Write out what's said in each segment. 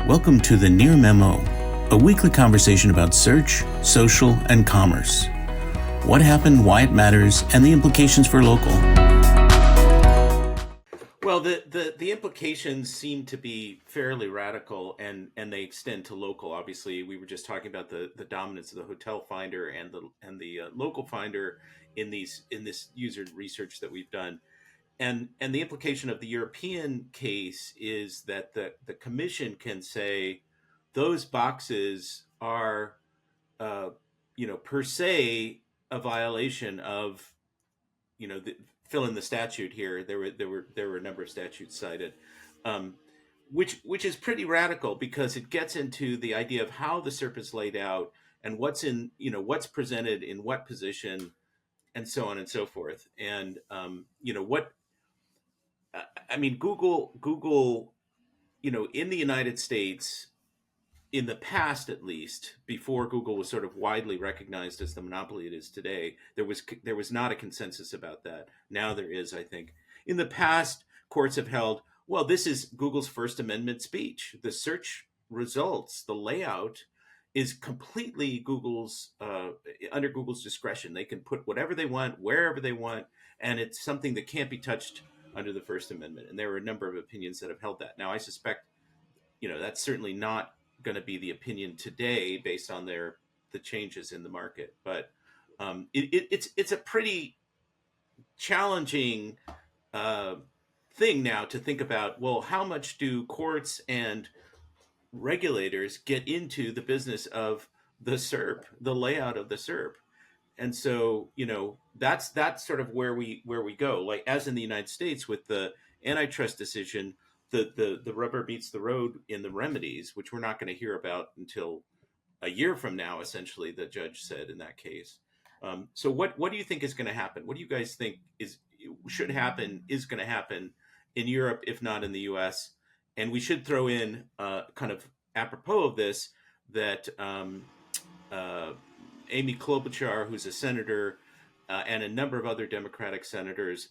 Welcome to the Near Memo, a weekly conversation about search, social, and commerce. What happened, why it matters, and the implications for local. Well, the implications seem to be fairly radical, and they extend to local. Obviously, we were just talking about the dominance of the hotel finder and the local finder in this user research that we've done. And the implication of the European case is that the commission can say those boxes are, uh, per se a violation of, fill in the statute here. There were a number of statutes cited, um, which is pretty radical because it gets into the idea of how the SERP is laid out and what's presented in what position and so on and so forth. And what I mean, Google, in the United States, in the past at least, before Google was sort of widely recognized as the monopoly it is today, there was not a consensus about that. Now there is, I think. In the past, courts have held, well, this is Google's First Amendment speech. The search results, the layout, is completely under Google's discretion. They can put whatever they want, wherever they want, and it's something that can't be touched under the First Amendment. And there are a number of opinions that have held that. Now, I suspect, that's certainly not going to be the opinion today based on the changes in the market. But it's a pretty challenging thing now to think about. Well, how much do courts and regulators get into the business of the SERP, the layout of the SERP? And so, that's sort of where we go. Like, as in the United States with the antitrust decision, the rubber meets the road in the remedies, which we're not going to hear about until a year from now, essentially, the judge said in that case. So what do you think is going to happen? What do you guys think is going to happen in Europe, if not in the US? And we should throw in, kind of apropos of this, that Amy Klobuchar, who's a senator, and a number of other Democratic senators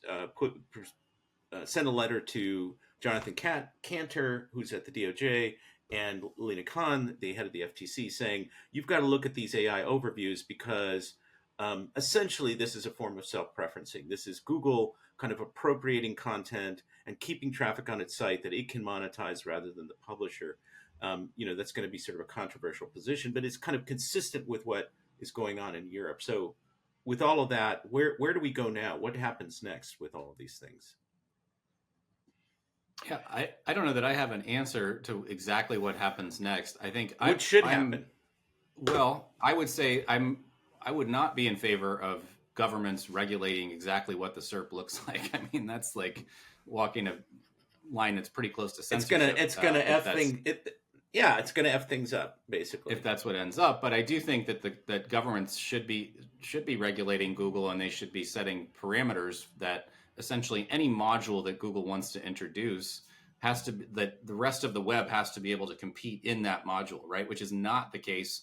sent a letter to Jonathan Cantor, who's at the DOJ, and Lena Khan, the head of the FTC, saying, you've got to look at these AI overviews because essentially this is a form of self-preferencing. This is Google kind of appropriating content and keeping traffic on its site that it can monetize rather than the publisher. That's going to be sort of a controversial position, but it's kind of consistent with what is going on in Europe. So with all of that, where do we go now? What happens next with all of these things? Yeah, I don't know that I have an answer to exactly what happens next. I think what should happen. Well, I would say I would not be in favor of governments regulating exactly what the SERP looks like. I mean, that's like walking a line that's pretty close to censorship. It's gonna F things up, basically, if that's what ends up. But I do think that governments should be regulating Google, and they should be setting parameters that essentially any module that Google wants to introduce that the rest of the web has to be able to compete in that module, right? Which was not the case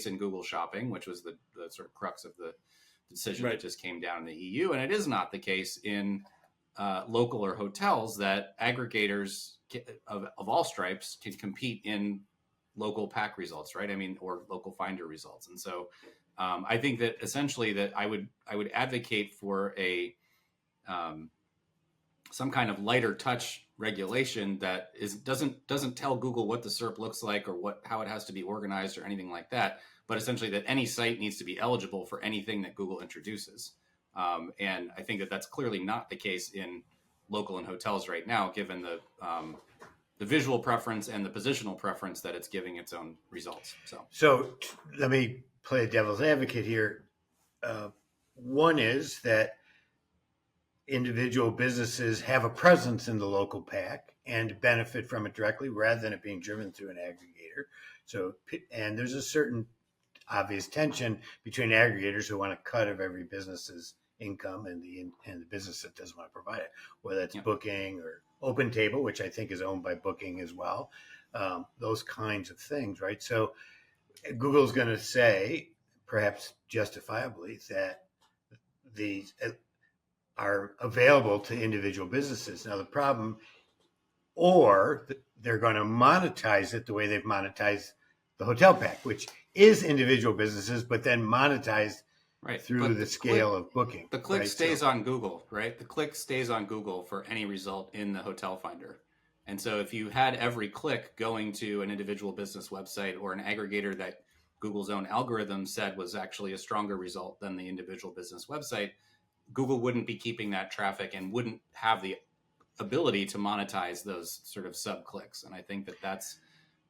in Google Shopping, which was the sort of crux of the decision that just came down in the EU. And it is not the case in local or hotels that aggregators of all stripes can compete in local pack results, right? I mean, or local finder results. And so I think that essentially that I would advocate for some kind of lighter touch regulation that doesn't tell Google what the SERP looks like or how it has to be organized or anything like that, but essentially that any site needs to be eligible for anything that Google introduces. And I think that that's clearly not the case in local and hotels right now, given the visual preference and the positional preference that it's giving its own results. So let me play devil's advocate here. One is that individual businesses have a presence in the local pack and benefit from it directly rather than it being driven through an aggregator. So, and there's a certain obvious tension between aggregators who want a cut of every business's income and the business that doesn't want to provide it, whether it's Booking or OpenTable, which I think is owned by Booking as well. Those kinds of things, right? So Google's going to say, perhaps justifiably, that these are available to individual businesses. Now, the problem or they're going to monetize it the way they've monetized the hotel pack, which is individual businesses, but then monetized right through but the scale of booking. the click right? stays on Google, right? The click stays on Google for any result in the hotel finder. And so if you had every click going to an individual business website or an aggregator that Google's own algorithm said was actually a stronger result than the individual business website, Google wouldn't be keeping that traffic and wouldn't have the ability to monetize those sort of sub clicks. And I think that that's.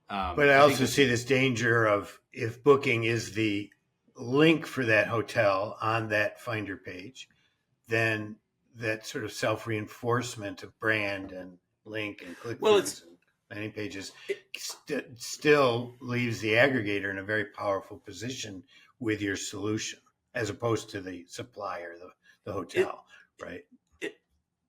But I also see this danger of if booking is the link for that hotel on that finder page, then that sort of self-reinforcement of brand and link and click-throughs and landing pages still leaves the aggregator in a very powerful position with your solution, as opposed to the supplier, the hotel, right?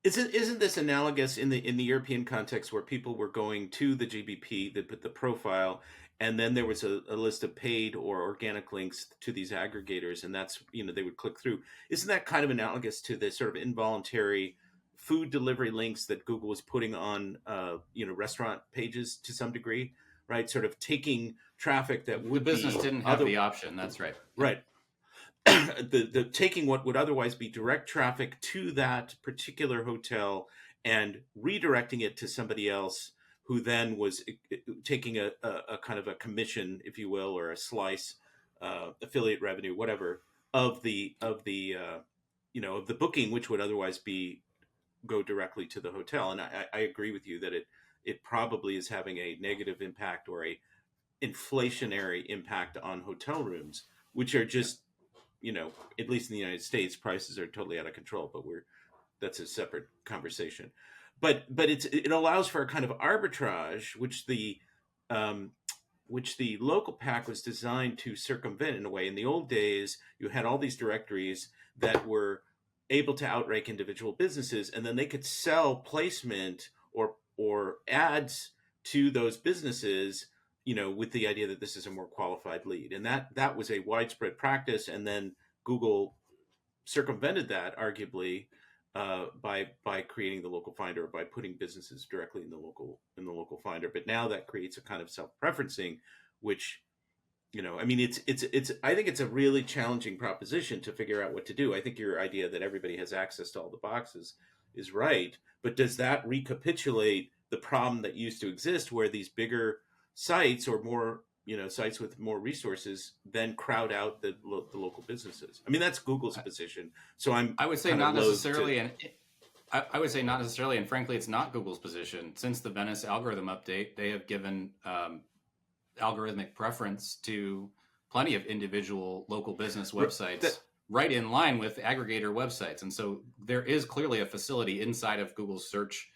Isn't this analogous in the European context where people were going to the GBP, the profile, and then there was a list of paid or organic links to these aggregators, and that's, they would click through. Isn't that kind of analogous to the sort of involuntary food delivery links that Google was putting on restaurant pages to some degree, right? Sort of taking traffic that would the business didn't have the option. That's right. Right. The taking what would otherwise be direct traffic to that particular hotel and redirecting it to somebody else who then was taking a kind of a commission, if you will, or a slice, affiliate revenue, whatever, of the booking, which would otherwise go directly to the hotel. And I agree with you that it probably is having a negative impact or a inflationary impact on hotel rooms, which are just, at least in the United States, prices are totally out of control, but that's a separate conversation. But it allows for a kind of arbitrage, which the local pack was designed to circumvent in a way. In the old days, you had all these directories that were able to outrank individual businesses, and then they could sell placement or ads to those businesses, with the idea that this is a more qualified lead. And that was a widespread practice. And then Google circumvented that, arguably, by creating the local finder, or by putting businesses directly in the local finder. But now that creates a kind of self-preferencing, which, I think it's a really challenging proposition to figure out what to do. I think your idea that everybody has access to all the boxes is right. But does that recapitulate the problem that used to exist, where these bigger sites or more, sites with more resources then crowd out the local businesses? I mean, that's Google's position. So I would say not necessarily, I would say not necessarily, and frankly, it's not Google's position. Since the Venice algorithm update, they have given algorithmic preference to plenty of individual local business websites, right in line with aggregator websites. And so there is clearly a facility inside of Google's search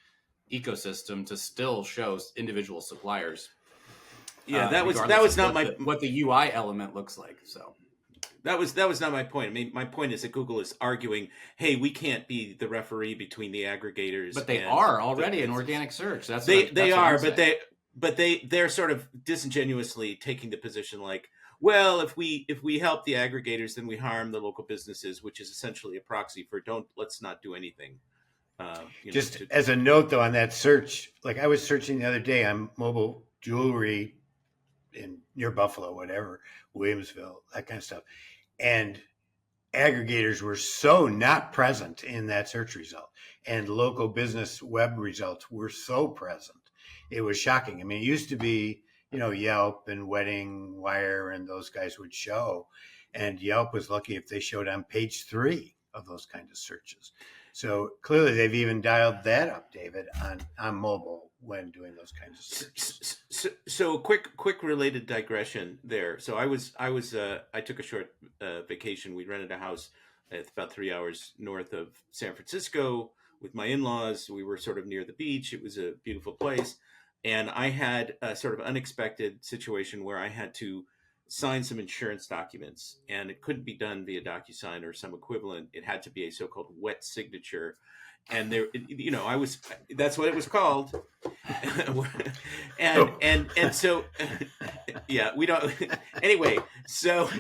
ecosystem to still show individual suppliers. Yeah, that was not what the UI element looks like. So that was not my point. I mean, my point is that Google is arguing, hey, we can't be the referee between the aggregators. But they are already in organic search. But they're sort of disingenuously taking the position like, well, if we help the aggregators, then we harm the local businesses, which is essentially a proxy for let's not do anything. As a note, though, on that search, like I was searching the other day on mobile jewelry near Buffalo, whatever, Williamsville, that kind of stuff. And aggregators were so not present in that search result, and local business web results were so present. It was shocking. I mean, it used to be, Yelp and Wedding Wire and those guys would show, and Yelp was lucky if they showed on page 3 of those kinds of searches. So clearly they've even dialed that up, David, on mobile when doing those kinds of searches. So quick related digression there. So I took a short vacation. We rented a house. It's about 3 hours north of San Francisco with my in-laws. We were sort of near the beach. It was a beautiful place. And I had a sort of unexpected situation where I had to sign some insurance documents, and it couldn't be done via DocuSign or some equivalent. It had to be a so-called wet signature. And there, that's what it was called. and so, yeah, we don't, anyway, so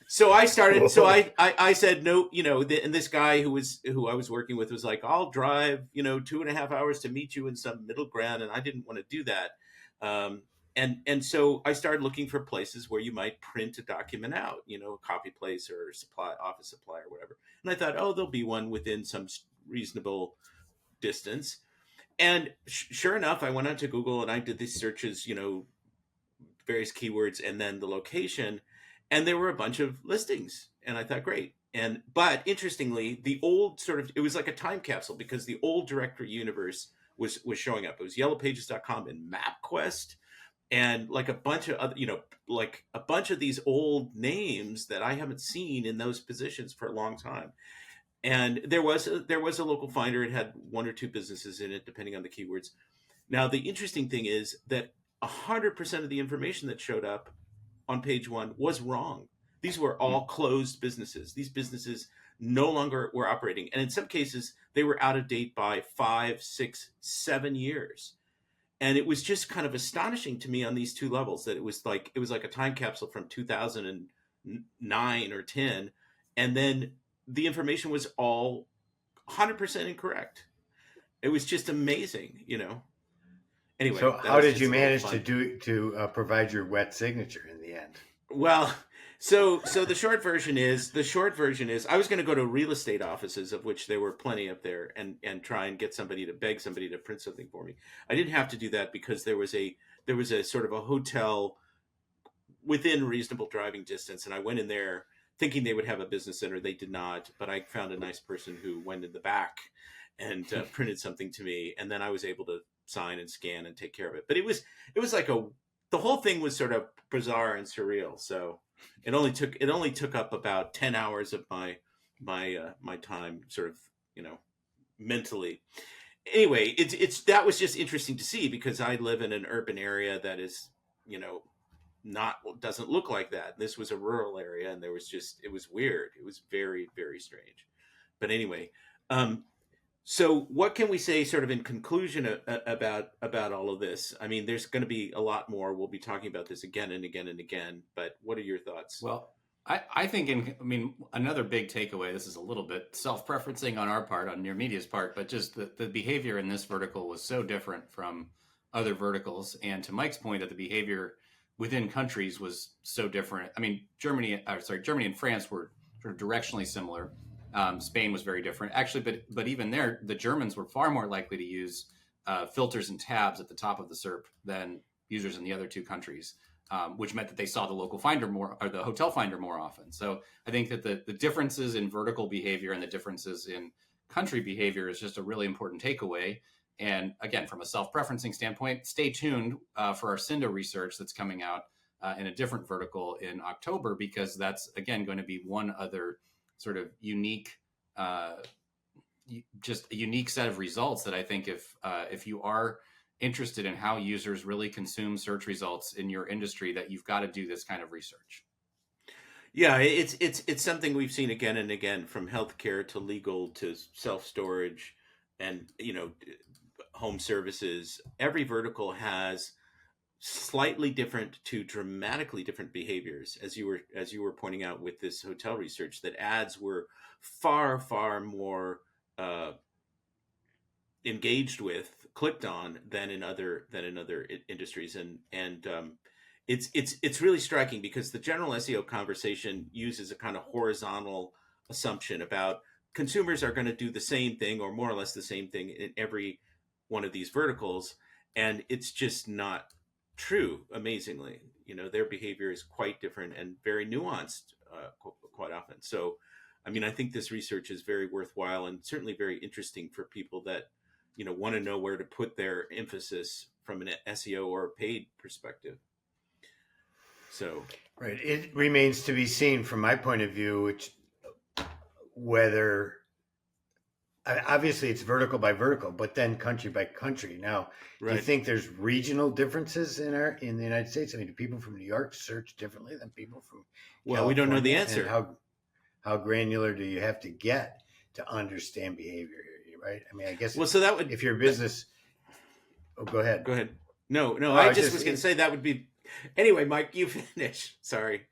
So I started. So I said no. And this guy who I was working with was like, "I'll drive 2.5 hours to meet you in some middle ground," and I didn't want to do that. Um, and so I started looking for places where you might print a document out, a copy place or office supply or whatever. And I thought, oh, there'll be one within some reasonable distance. And sure enough, I went onto Google and I did these searches, various keywords and then the location, and there were a bunch of listings. And I thought, great. But interestingly, the old it was like a time capsule because the old directory universe was showing up. It was yellowpages.com and MapQuest and like a bunch of other, like a bunch of these old names that I haven't seen in those positions for a long time. And there was a local finder. It had one or two businesses in it, depending on the keywords. Now, the interesting thing is that 100% of the information that showed up on page one was wrong. These were all closed businesses. These businesses no longer were operating. And in some cases, they were out of date by 5, 6, 7 years. And it was just kind of astonishing to me on these two levels that it was like a time capsule from 2009 or 10. And then the information was all 100% incorrect. It was just amazing, Anyway, so how did you manage to provide your wet signature in the end? Well, so the short version is I was going to go to real estate offices, of which there were plenty up there, and try and beg somebody to print something for me. I didn't have to do that because there was a sort of a hotel within reasonable driving distance, and I went in there thinking they would have a business center. They did not, but I found a nice person who went in the back and printed something to me, and then I was able to sign and scan and take care of it. But it was like the whole thing was sort of bizarre and surreal. So it only took up about 10 hours of my time, sort of, mentally. Anyway, that was just interesting to see because I live in an urban area that is, doesn't look like that. This was a rural area, and it was weird. It was very, very strange. But anyway, so what can we say sort of in conclusion about all of this? I mean, there's going to be a lot more. We'll be talking about this again and again and again, but what are your thoughts? Well, I think, another big takeaway, this is a little bit self-preferencing on our part, on Remedies' part, but just the behavior in this vertical was so different from other verticals. And to Mike's point, that the behavior within countries was so different. I mean, Germany and France were sort of directionally similar. Spain was very different, actually, but even there, the Germans were far more likely to use filters and tabs at the top of the SERP than users in the other two countries, which meant that they saw the local finder more, or the hotel finder more often. So I think that the differences in vertical behavior and the differences in country behavior is just a really important takeaway. And again, from a self-preferencing standpoint, stay tuned for our Cindo research that's coming out in a different vertical in October, because that's, again, going to be one other sort of unique, just a unique set of results that I think if you are interested in how users really consume search results in your industry, that you've got to do this kind of research. Yeah, it's something we've seen again and again, from healthcare to legal to self-storage and, home services. Every vertical has slightly different to dramatically different behaviors, as you were pointing out with this hotel research, that ads were far, far more engaged with, clicked on, than in other industries. And it's really striking because the general SEO conversation uses a kind of horizontal assumption about consumers are going to do the same thing, or more or less the same thing, in every one of these verticals, and it's just not true. Amazingly, their behavior is quite different and very nuanced, quite often. So, I think this research is very worthwhile and certainly very interesting for people that want to know where to put their emphasis from an SEO or a paid perspective. So, right, it remains to be seen from my point of view, whether. Obviously, it's vertical by vertical, but then country by country. Now, right. Do you think there's regional differences in the United States? I mean, do people from New York search differently than people from California? We don't know the answer. And how granular do you have to get to understand behavior here, right? I mean, I guess. Well, so that would, if your business. Go ahead. Go ahead. No. I just was going to say that would be. Anyway, Mike, you finish. Sorry.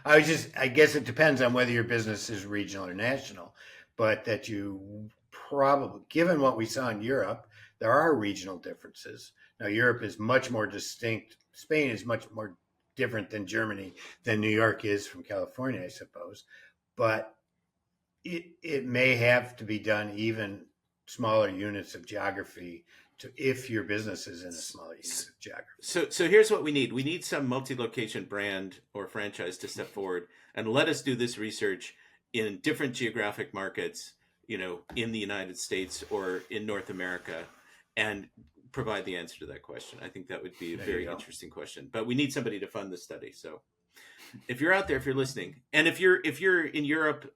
I guess it depends on whether your business is regional or national, but that you probably, given what we saw in Europe, there are regional differences. Now, Europe is much more distinct. Spain is much more different than Germany, than New York is from California, I suppose. But it may have to be done even smaller units of geography if your business is in a smaller unit of geography. So here's what we need. We need some multi-location brand or franchise to step forward and let us do this research in different geographic markets, in the United States or in North America, and provide the answer to that question. I think that would be a very interesting question. But we need somebody to fund the study. So if you're out there, if you're listening, and if you're in Europe,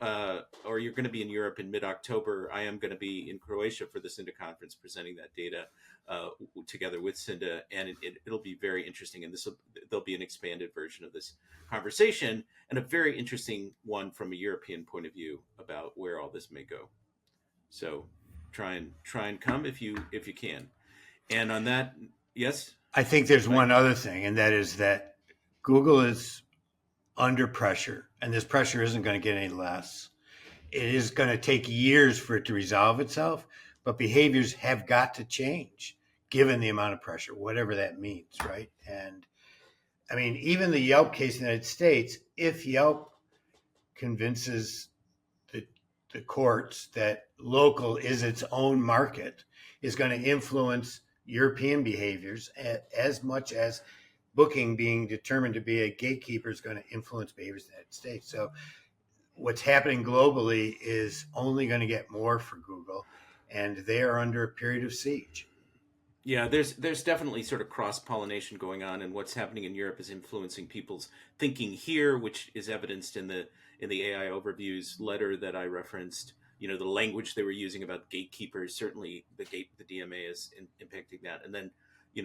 or you're going to be in Europe in mid-October, I am going to be in Croatia for the Cinda conference, presenting that data together with Cinda, and it'll be very interesting. And there'll be an expanded version of this conversation, and a very interesting one from a European point of view about where all this may go. So try and come if you can. And on that, yes, I think there's one other thing, and that is that Google is under pressure, and this pressure isn't going to get any less. It is going to take years for it to resolve itself, but behaviors have got to change given the amount of pressure, whatever that means, right? And I mean, even the Yelp case in the United States, if Yelp convinces the courts that local is its own market, is going to influence European behaviors as much as Booking being determined to be a gatekeeper is going to influence behaviors in the United States. So what's happening globally is only going to get more for Google, and they are under a period of siege. Yeah, there's definitely sort of cross-pollination going on, and what's happening in Europe is influencing people's thinking here, which is evidenced in the AI Overviews letter that I referenced. The language they were using about gatekeepers, certainly the DMA is impacting that, and then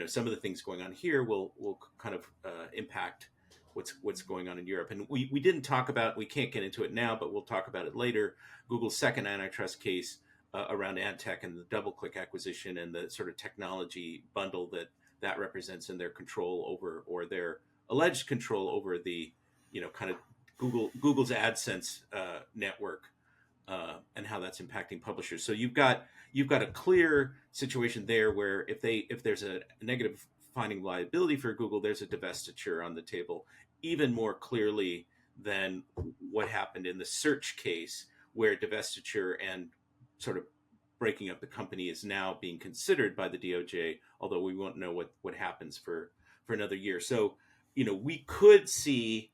some of the things going on here will kind of impact what's going on in Europe. And we didn't talk about, we can't get into it now, but we'll talk about it later. Google's second antitrust case around ad tech and the DoubleClick acquisition and the sort of technology bundle that represents in their control over, or their alleged control over the kind of Google's AdSense network, and how that's impacting publishers. So you've got a clear situation there where if there's a negative finding liability for Google, there's a divestiture on the table, even more clearly than what happened in the search case, where divestiture and sort of breaking up the company is now being considered by the DOJ, although we won't know what happens for another year. So, we could see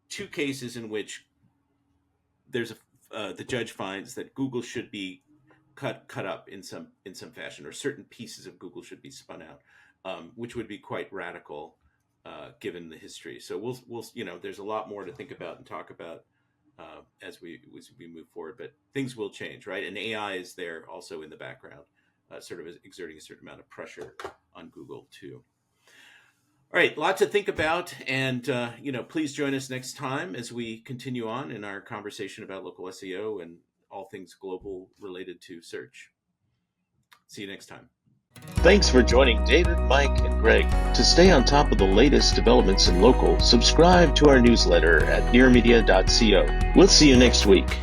two cases in which there's the judge finds that Google should be cut up in some fashion, or certain pieces of Google should be spun out, which would be quite radical given the history. So we'll there's a lot more to think about and talk about as we move forward, but things will change, right? And AI is there also in the background, sort of exerting a certain amount of pressure on Google too. All right, lots to think about, and please join us next time as we continue on in our conversation about local SEO and all things global related to search. See you next time. Thanks for joining David, Mike, and Greg. To stay on top of the latest developments in local, subscribe to our newsletter at nearmedia.co. We'll see you next week.